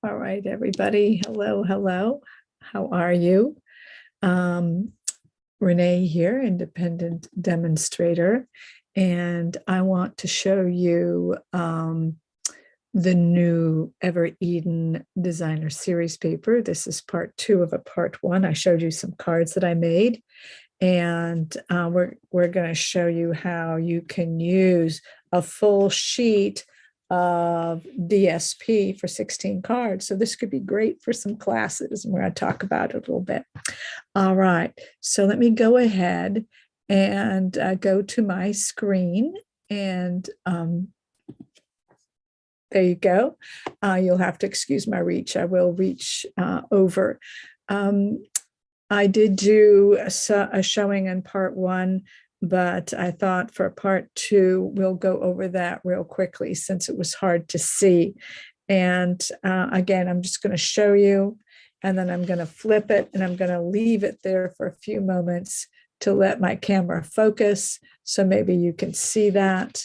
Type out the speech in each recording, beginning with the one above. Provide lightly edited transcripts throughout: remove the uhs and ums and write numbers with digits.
All right, everybody. Hello, hello. How are you? Um, Renee here, independent demonstrator, and I want to show you the new Ever Eden Designer Series paper. This is part 2 of a part 1. I showed you some cards that I made, and we're going to show you how you can use a full sheet of DSP for 16 cards. So this could be great for some classes, and we're going to talk about it a little bit. All right, so let me go ahead and go to my screen, and there you go. You'll have to excuse my reach. I will reach over. I did do a showing in part 1, but I thought for part 2, we'll go over that real quickly since it was hard to see. And again, I'm just going to show you, and then I'm going to flip it, and I'm going to leave it there for a few moments to let my camera focus. So maybe you can see that.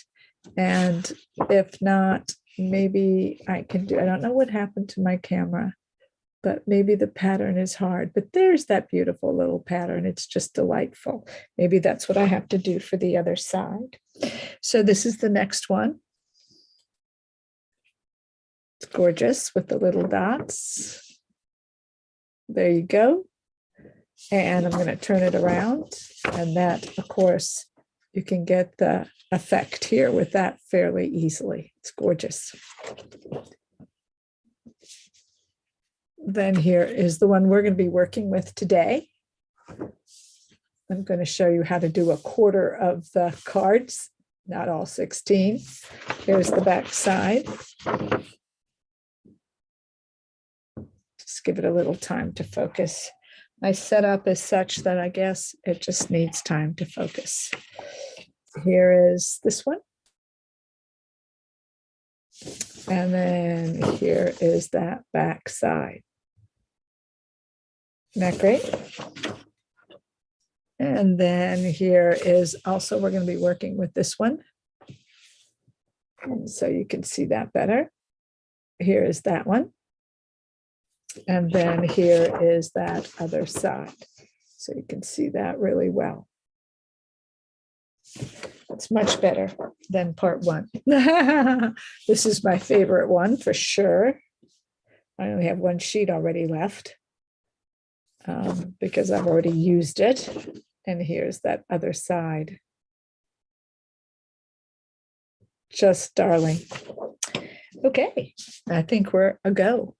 And if not, maybe I can do, I don't know what happened to my camera, but maybe the pattern is hard. But there's that beautiful little pattern. It's just delightful. Maybe that's what I have to do for the other side. So this is the next one. It's gorgeous with the little dots. There you go. And I'm going to turn it around. And that, of course, you can get the effect here with that fairly easily. It's gorgeous. Then here is the one we're going to be working with today. I'm going to show you how to do a quarter of the cards, not all 16. Here's the back side. Just give it a little time to focus. My setup is such that I guess it just needs time to focus. Here is this one. And then here is that back side. Isn't that great? And then here is also, we're going to be working with this one. And so you can see that better. Here is that one. And then here is that other side. So you can see that really well. It's much better than part 1. This is my favorite one for sure. I only have one sheet already left because I've already used it. And here's that other side. Just darling. Okay, I think we're a go.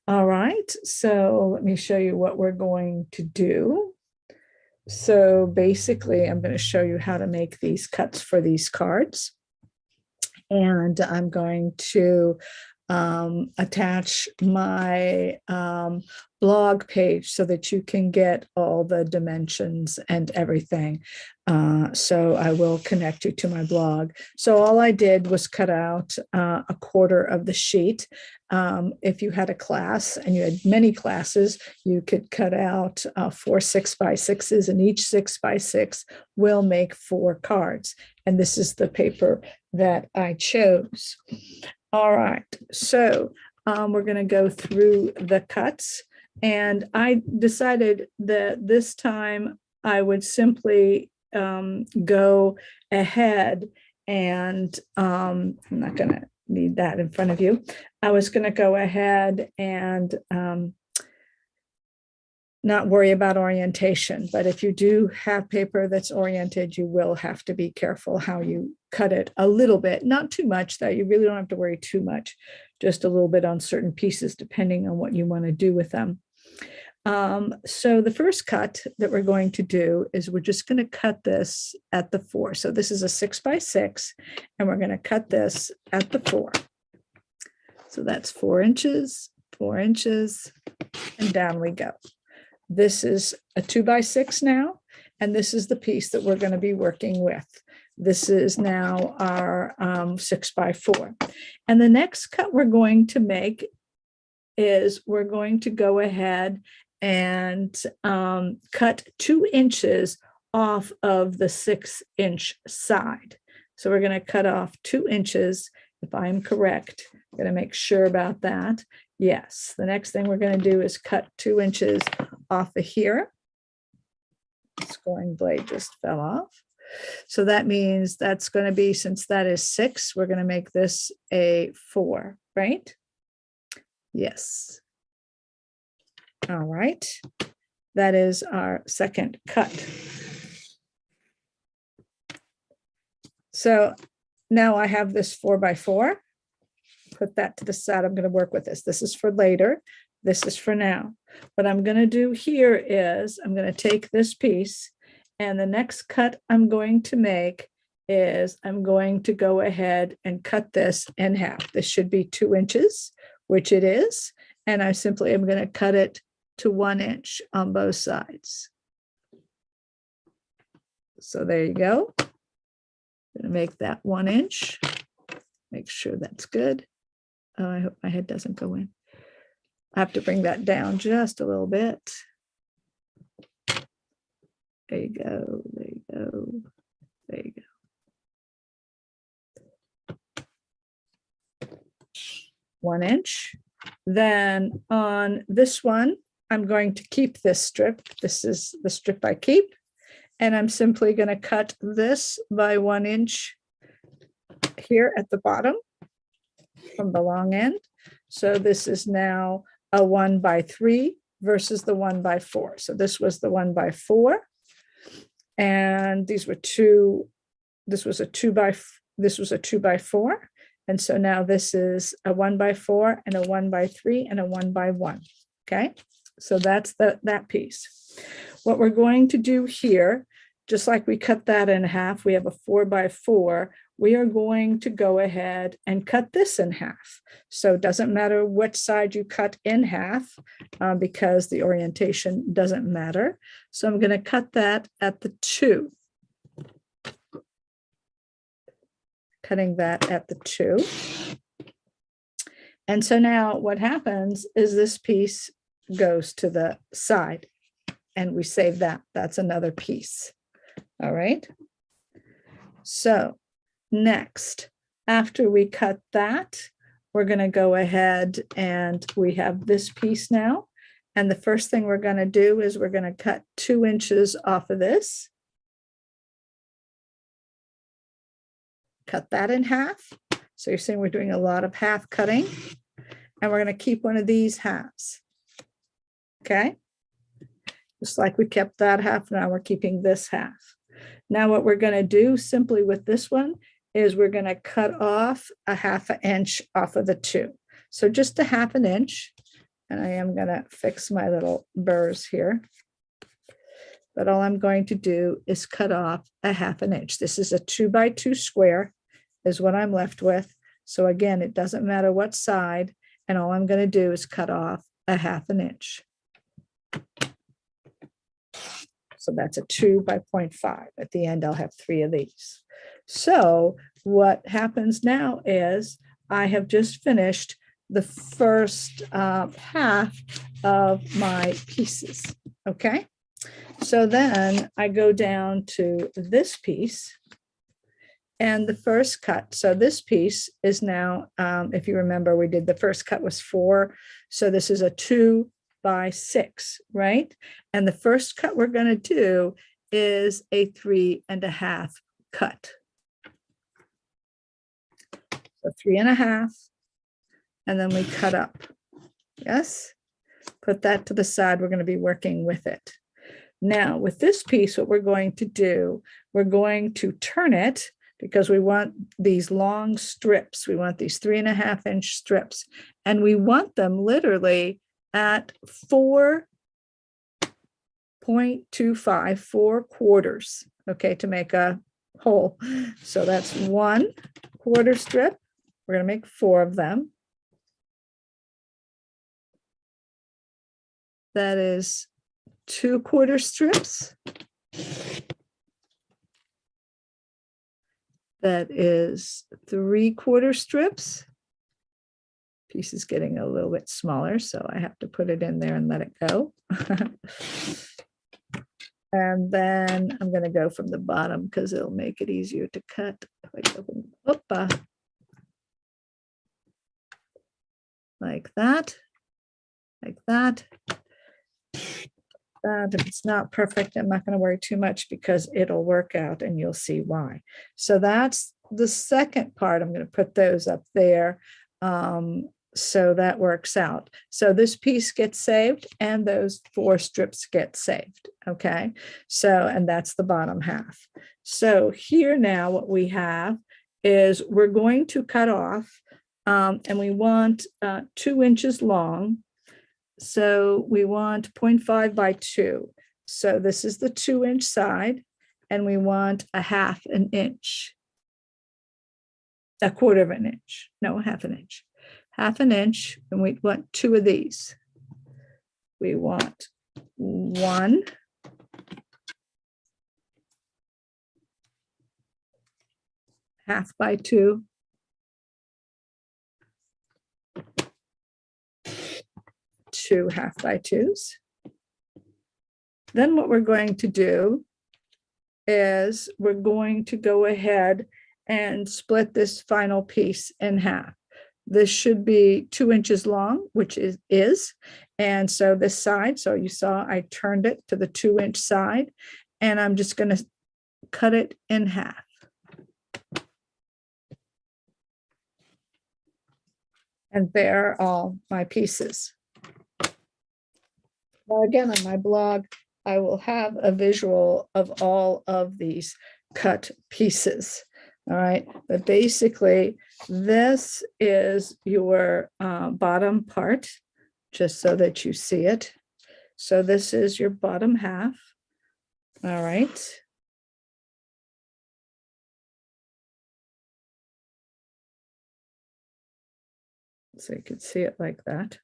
All right, so let me show you what we're going to do. So basically, I'm going to show you how to make these cuts for these cards. And I'm going to attach my blog page so that you can get all the dimensions and everything. So I will connect you to my blog. So all I did was cut out a quarter of the sheet. If you had a class and you had many classes, you could cut out 4 6x6s, and each 6x6 will make 4 cards. And this is the paper that I chose. All right, so we're going to go through the cuts. And I decided that this time I would simply go ahead and I'm not going to need that in front of you. I was going to go ahead and not worry about orientation. But if you do have paper that's oriented, you will have to be careful how you cut it a little bit, not too much, that you really don't have to worry too much, just a little bit on certain pieces, depending on what you want to do with them. So the first cut that we're going to do is we're just going to cut this at the 4. So this is a 6x6, and we're going to cut this at the 4. So that's 4 inches, 4 inches, and down we go. This is a 2x6 now, and this is the piece that we're going to be working with. This is now our 6x4. And the next cut we're going to make is we're going to go ahead and cut 2 inches off of the 6-inch side. So we're going to cut off 2 inches, if I'm correct. I'm going to make sure about that. Yes, the next thing we're going to do is cut 2 inches off of here. Scoring blade just fell off. So that means that's going to be, since that is 6, we're going to make this a 4, right? Yes. All right. That is our second cut. So now I have this 4x4. Put that to the side. I'm going to work with this. This is for later. This is for now. What I'm going to do here is I'm going to take this piece, and the next cut I'm going to make is I'm going to go ahead and cut this in half. This should be 2 inches, which it is. And I simply am going to cut it to 1 inch on both sides. So there you go. I'm going to make that 1 inch. Make sure that's good. Oh, I hope my head doesn't go in. I have to bring that down just a little bit. There you go. There you go. There you go. 1 inch. Then on this one, I'm going to keep this strip. This is the strip I keep. And I'm simply going to cut this by 1 inch here at the bottom from the long end. So this is now a 1x3 versus the 1x4. So this was the 1x4. And these were this was a 2x4. And so now this is a 1x4 and a 1x3 and a 1x1. Okay, so that's that piece. What we're going to do here, just like we cut that in half, we have a 4x4. We are going to go ahead and cut this in half. So it doesn't matter which side you cut in half because the orientation doesn't matter. So I'm going to cut that at the 2. Cutting that at the 2. And so now what happens is this piece goes to the side and we save that. That's another piece. All right. So next, after we cut that, we're going to go ahead and we have this piece now. And the first thing we're going to do is we're going to cut 2 inches off of this. Cut that in half. So you're seeing we're doing a lot of half cutting. And we're going to keep one of these halves. Okay. Just like we kept that half, now we're keeping this half. Now what we're going to do simply with this one is we're going to cut off a 1/2 inch off of the 2. So just a 1/2 inch. And I am going to fix my little burrs here. But all I'm going to do is cut off a 1/2 inch. This is a 2x2 square is what I'm left with. So again, it doesn't matter what side. And all I'm going to do is cut off a 1/2 inch. So that's a 2x0.5. At the end, I'll have 3 of these. So what happens now is I have just finished the first half of my pieces. Okay. So then I go down to this piece and the first cut. So this piece is now, if you remember, we did the first cut was 4. So this is a 2x6, right? And the first cut we're going to do is a 3.5 cut. So 3.5, and then we cut up. Yes, put that to the side. We're going to be working with it. Now with this piece, what we're going to do, we're going to turn it because we want these long strips. We want these 3.5 inch strips, and we want them literally at 4.25, 4 quarters, okay, to make a hole. So that's 1 quarter strip. We're going to make 4 of them. That is 2 quarter strips. That is 3 quarter strips. Piece is getting a little bit smaller, so I have to put it in there and let it go. And then I'm going to go from the bottom because it'll make it easier to cut. Like that. like that. If it's not perfect, I'm not going to worry too much because it'll work out and you'll see why. So that's the second part. I'm going to put those up there. So that works out. So this piece gets saved and those 4 strips get saved. Okay. So, and that's the bottom half. So here now what we have is we're going to cut off and we want 2 inches long. So we want 0.5 by 2. So this is the 2-inch side, and we want a 1/2 inch, a 1/4 inch, no, 1/2 inch, 1/2 inch, and we want 2 of these. We want 1, half by 2, 2 half by 2s. Then what we're going to do is we're going to go ahead and split this final piece in half. This should be 2 inches long, which is, and so this side, so you saw I turned it to the 2-inch side, and I'm just going to cut it in half. And there are all my pieces. Now, again, on my blog, I will have a visual of all of these cut pieces. All right, but basically, this is your bottom part, just so that you see it. So this is your bottom half. All right. So you can see it like that.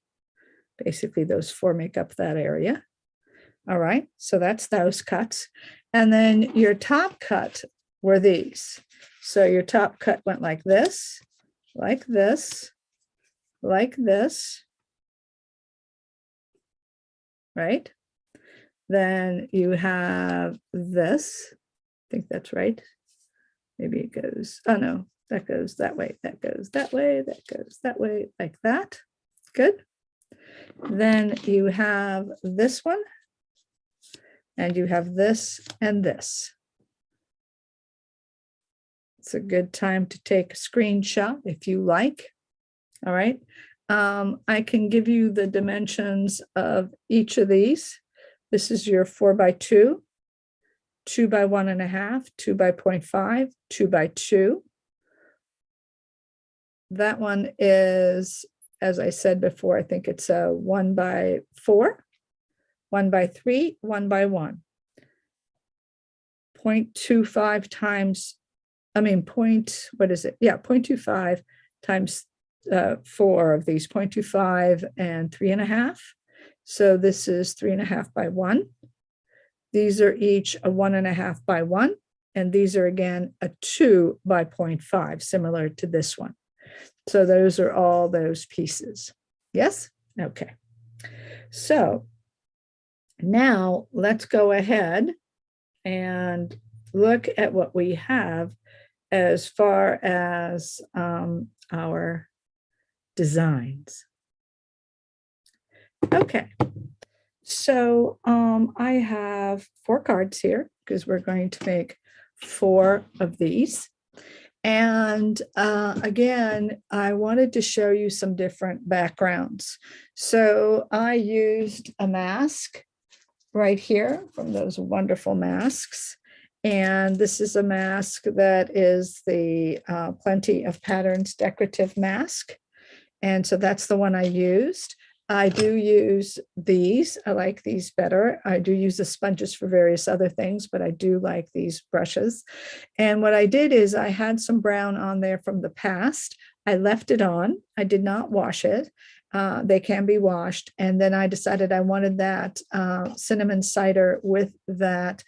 Basically, those 4 make up that area. All right, so that's those cuts. And then your top cut were these. So your top cut went like this, like this, like this, right? Then you have this. I think that's right. Maybe it goes, oh no, that goes that way, that goes that way, that goes that way, like that. Good. Then you have this one, and you have this and this. It's a good time to take a screenshot if you like. All right. I can give you the dimensions of each of these. This is your 4 by 2, 2 by 1.5, 2 by 0.5, 2 by 2. That one is, as I said before, I think it's a 1 by 4, 1 by 3, 1 by 1. 0.25 times, what is it? Yeah, 0.25 times 4 of these, 0.25 and 3.5. So this is 3.5 by 1. These are each a 1.5 by 1. And these are again a 2 by 0.5, similar to this one. So those are all those pieces. Yes? Okay. So now let's go ahead and look at what we have as far as our designs. Okay, so I have 4 cards here because we're going to make 4 of these. And again, I wanted to show you some different backgrounds. So I used a mask right here from those wonderful masks. And this is a mask that is the Plenty of Patterns decorative mask. And so that's the one I used. I do use these. I like these better. I do use the sponges for various other things, but I do like these brushes. And what I did is I had some brown on there from the past. I left it on. I did not wash it. They can be washed. And then I decided I wanted that cinnamon cider with that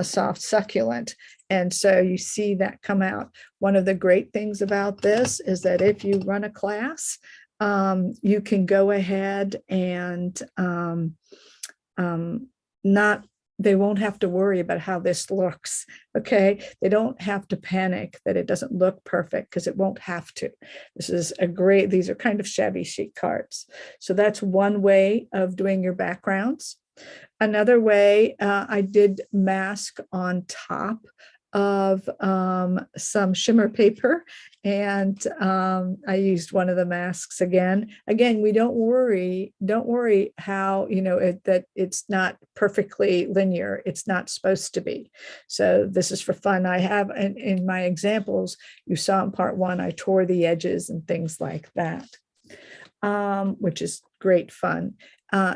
soft succulent. And so you see that come out. One of the great things about this is that if you run a class, you can go ahead and not they won't have to worry about how this looks. Okay. They don't have to panic that it doesn't look perfect, because it won't have to. These are kind of shabby chic cards. So that's one way of doing your backgrounds. Another way, I did mask on top of some shimmer paper, and I used one of the masks again. We don't worry how, that it's not perfectly linear. It's not supposed to be. So this is for fun. I have in my examples, you saw in part one, I tore the edges and things like that, which is great fun.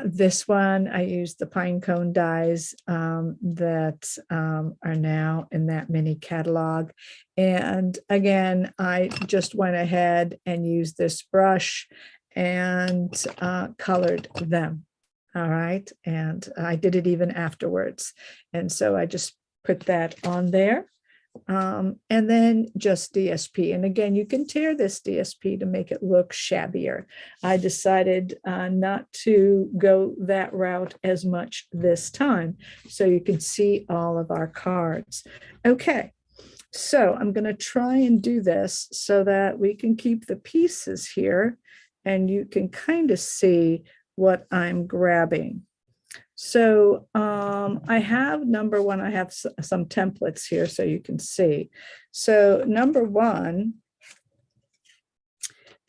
This one, I used the pine cone dies that are now in that mini catalog. And again, I just went ahead and used this brush and colored them. All right. And I did it even afterwards. And so I just put that on there. And then just DSP. And again, you can tear this DSP to make it look shabbier. I decided not to go that route as much this time, so you can see all of our cards. Okay, so I'm going to try and do this so that we can keep the pieces here and you can kind of see what I'm grabbing. So I have number one, I have some templates here so you can see. So number one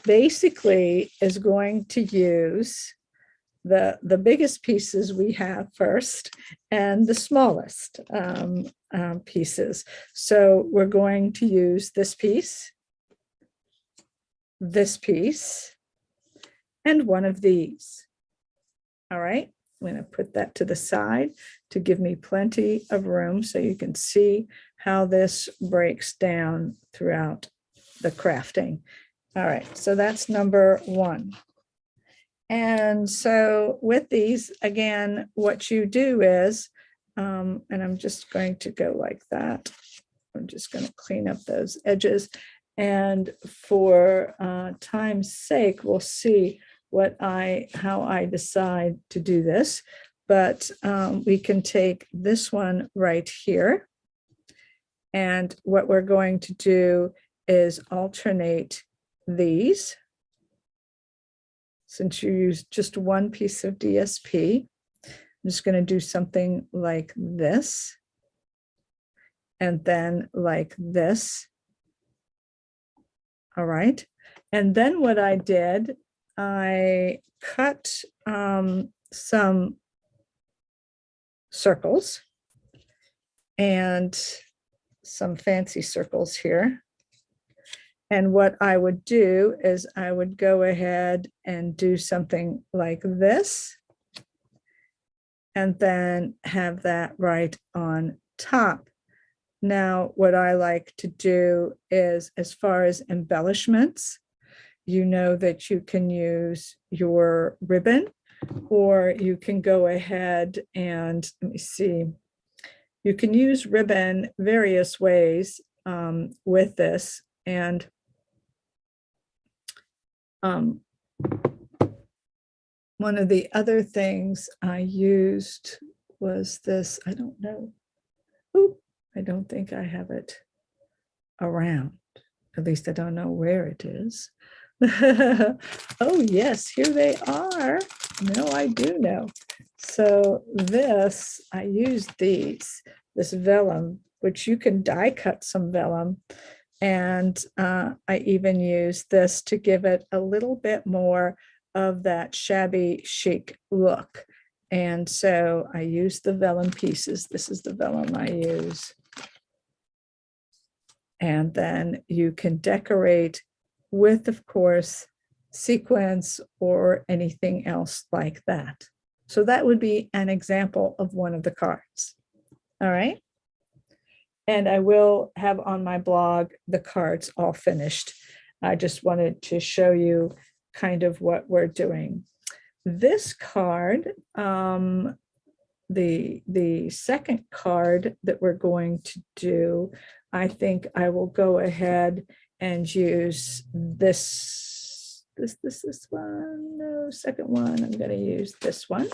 basically is going to use the biggest pieces we have first and the smallest pieces. So we're going to use this piece, and one of these. All right. I'm going to put that to the side to give me plenty of room so you can see how this breaks down throughout the crafting. All right, so that's number one. And so with these, again, what you do is, and I'm just going to go like that. I'm just going to clean up those edges. And for time's sake, we'll see how I decide to do this, but we can take this one right here. And what we're going to do is alternate these. Since you use just one piece of DSP, I'm just going to do something like this, and then like this. All right. And then what I did, I cut some circles and some fancy circles here. And what I would do is I would go ahead and do something like this, and then have that right on top. Now, what I like to do is, as far as embellishments, you know that you can use your ribbon, or you can go ahead and, let me see, you can use ribbon various ways with this. And one of the other things I used was this, I don't know. Ooh, I don't think I have it around. At least I don't know where it is. Oh, yes, here they are. No, I do know. So this, I used this vellum, which you can die cut some vellum. And I even used this to give it a little bit more of that shabby chic look. And so I used the vellum pieces. This is the vellum I use. And then you can decorate with, of course, sequins or anything else like that. So that would be an example of one of the cards. All right. And I will have on my blog the cards all finished. I just wanted to show you kind of what we're doing. This card, the second card that we're going to do, I think I will go ahead and use this one. No, second one. I'm going to use this one.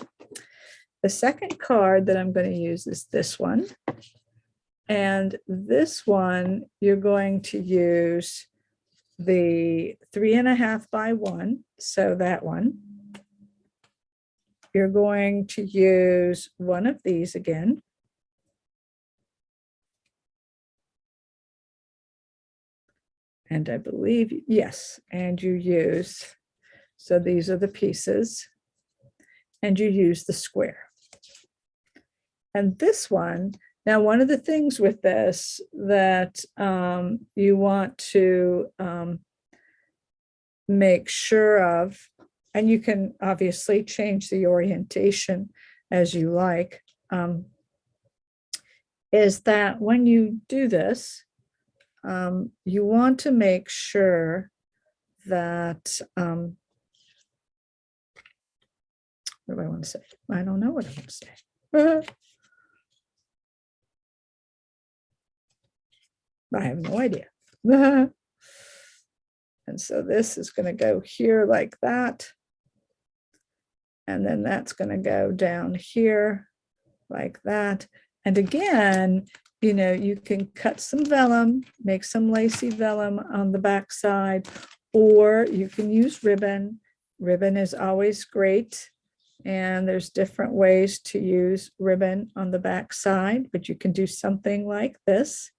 The second card that I'm going to use is this one. And this one, you're going to use the 3.5 by 1. So that one. You're going to use one of these again. And I believe, yes, and you use, so these are the pieces, and you use the square. And this one, now one of the things with this that you want to make sure of, and you can obviously change the orientation as you like, is that when you do this, you want to make sure that, what do I want to say? I don't know what I want to say. I have no idea. And so this is going to go here like that. And then that's going to go down here like that. And again, you know, you can cut some vellum, make some lacy vellum on the back side, or you can use ribbon. Ribbon is always great. And there's different ways to use ribbon on the back side, but you can do something like this.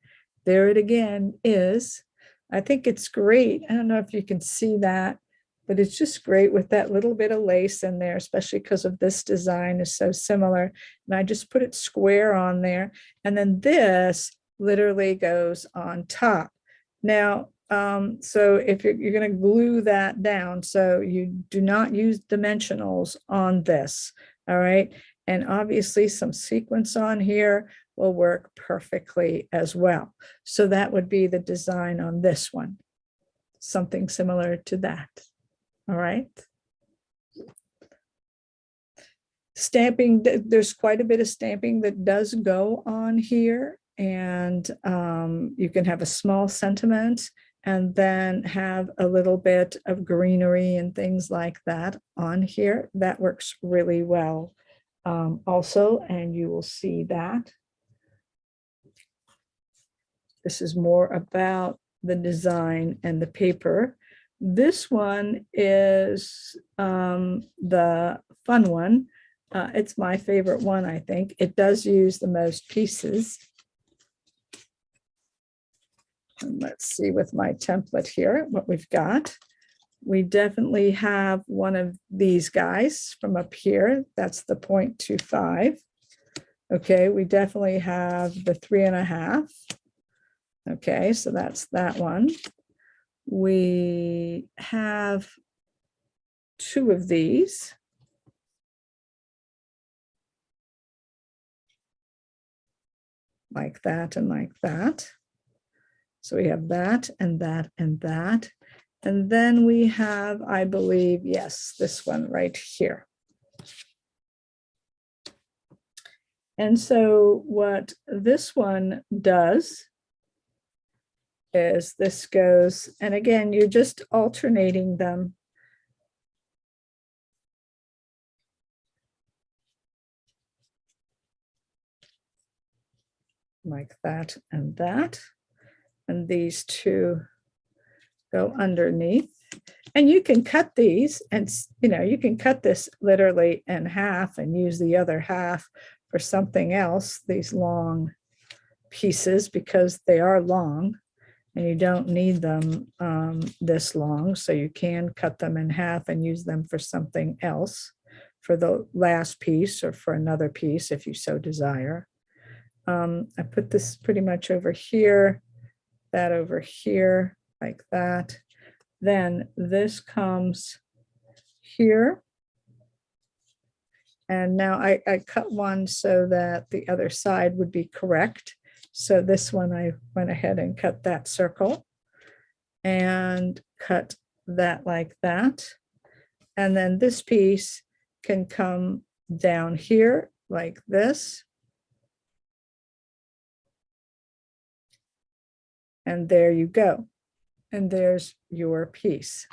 There it again is. I think it's great. I don't know if you can see that, but it's just great with that little bit of lace in there, especially because of this design is so similar. And I just put it square on there. And then this literally goes on top. Now, so if you're going to glue that down, so you do not use dimensionals on this, all right? And obviously some sequence on here will work perfectly as well. So that would be the design on this one, something similar to that, all right? Stamping, there's quite a bit of stamping that does go on here, and you can have a small sentiment and then have a little bit of greenery and things like that on here. That works really well also, and you will see that. This is more about the design and the paper. This one is the fun one. It's my favorite one, I think. It does use the most pieces. And let's see with my template here what we've got. We definitely have one of these guys from up here. That's the 0.25. Okay, we definitely have the 3.5. Okay, so that's that one. We have two of these. Like that and like that. So we have that and that and that. And then we have, I believe, yes, this one right here. And so what this one does is this goes, and again, you're just alternating them. Like that and that. And these two go underneath. And you can cut these, and you know, you can cut this literally in half and use the other half for something else, these long pieces, because they are long and you don't need them this long. So you can cut them in half and use them for something else, for the last piece or for another piece if you so desire. I put this pretty much over here, that over here, like that. Then this comes here. And now I cut one so that the other side would be correct. So this one, I went ahead and cut that circle and cut that like that. And then this piece can come down here like this. And there you go. And there's your piece.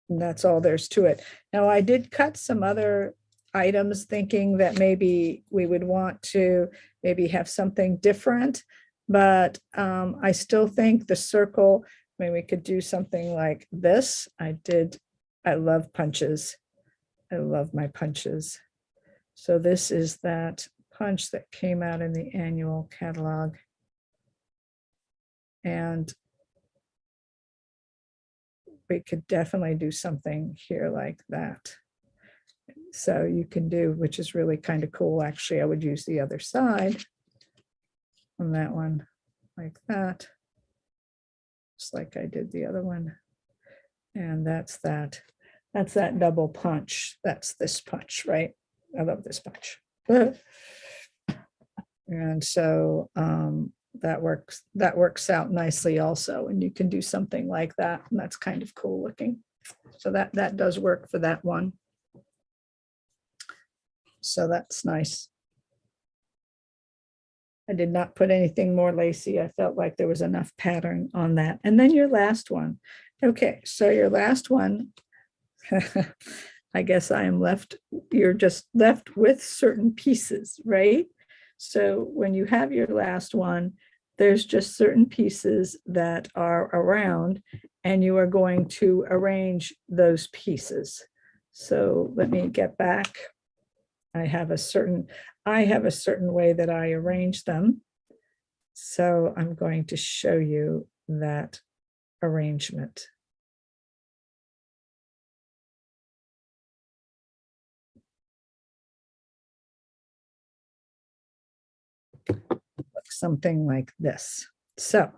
And that's all there's to it. Now, I did cut some other items thinking that maybe we would want to maybe have something different, but I still think the circle, I mean, we could do something like this. I love punches. I love my punches. So this is that punch that came out in the annual catalog. And we could definitely do something here like that. So you can do, which is really kind of cool. Actually, I would use the other side on that one like that, just like I did the other one. And that's that double punch. That's this punch, right? I love this punch. And so that works out nicely also. And you can do something like that. And that's kind of cool looking. So that does work for that one. So that's nice. I did not put anything more lacy. I felt like there was enough pattern on that. And then your last one. Okay, so your last one, I guess you're just left with certain pieces, right? So when you have your last one, there's just certain pieces that are around, and you are going to arrange those pieces. So let me get back. I have a certain way that I arrange them. So I'm going to show you that arrangement. Looks something like this. So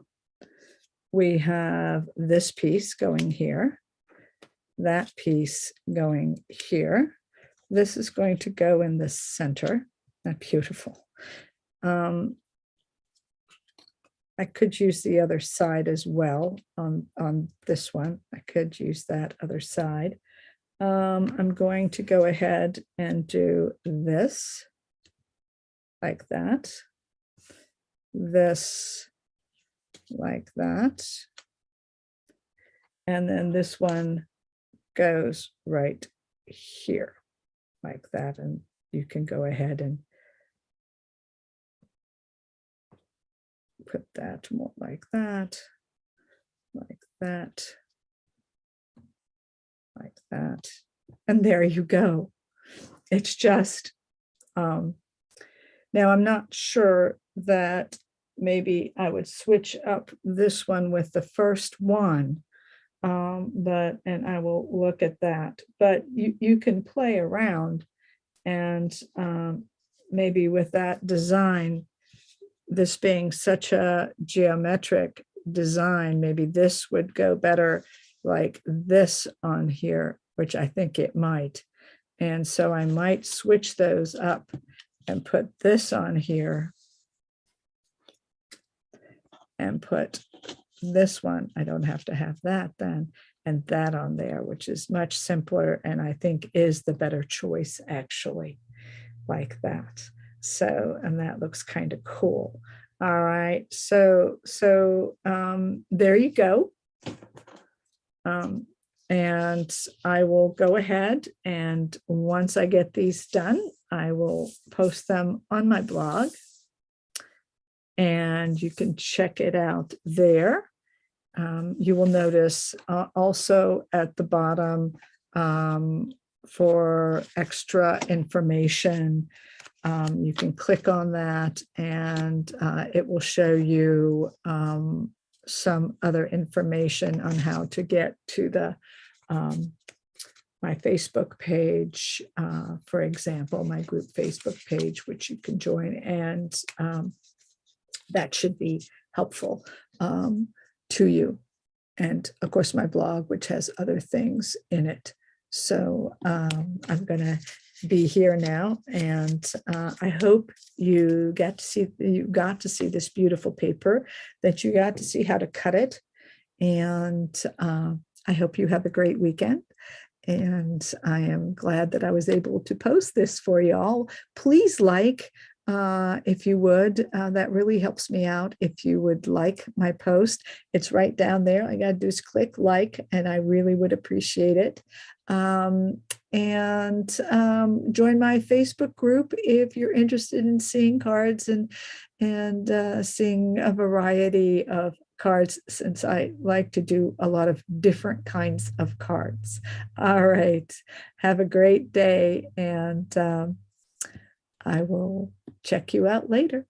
we have this piece going here, that piece going here. This is going to go in the center. Not beautiful. I could use the other side as well on this one. I could use that other side. I'm going to go ahead and do this like that. This like that. And then this one goes right here like that. And you can go ahead and put that more like that, like that, like that. And there you go. It's just, now I'm not sure that maybe I would switch up this one with the first one, and I will look at that. But you can play around, and maybe with that design, this being such a geometric design, maybe this would go better like this on here, which I think it might. And so I might switch those up and put this on here and put this one. I don't have to have that then, and that on there, which is much simpler and I think is the better choice actually, like that. So, and that looks kind of cool. All right, so there you go. And I will go ahead, and once I get these done, I will post them on my blog, and you can check it out there. You will notice also at the bottom for extra information, you can click on that, and it will show you some other information on how to get to the my Facebook page, for example, my group Facebook page, which you can join, and that should be helpful to you. And of course, my blog, which has other things in it. So I'm going to be here now, and I hope you got to see this beautiful paper, that you got to see how to cut it, and I hope you have a great weekend. And I am glad that I was able to post this for y'all. Please like, if you would. That really helps me out. If you would like my post, it's right down there. All I got to do is click like, and I really would appreciate it. And join my Facebook group if you're interested in seeing cards and seeing a variety of cards, since I like to do a lot of different kinds of cards. All right. Have a great day, and I will check you out later.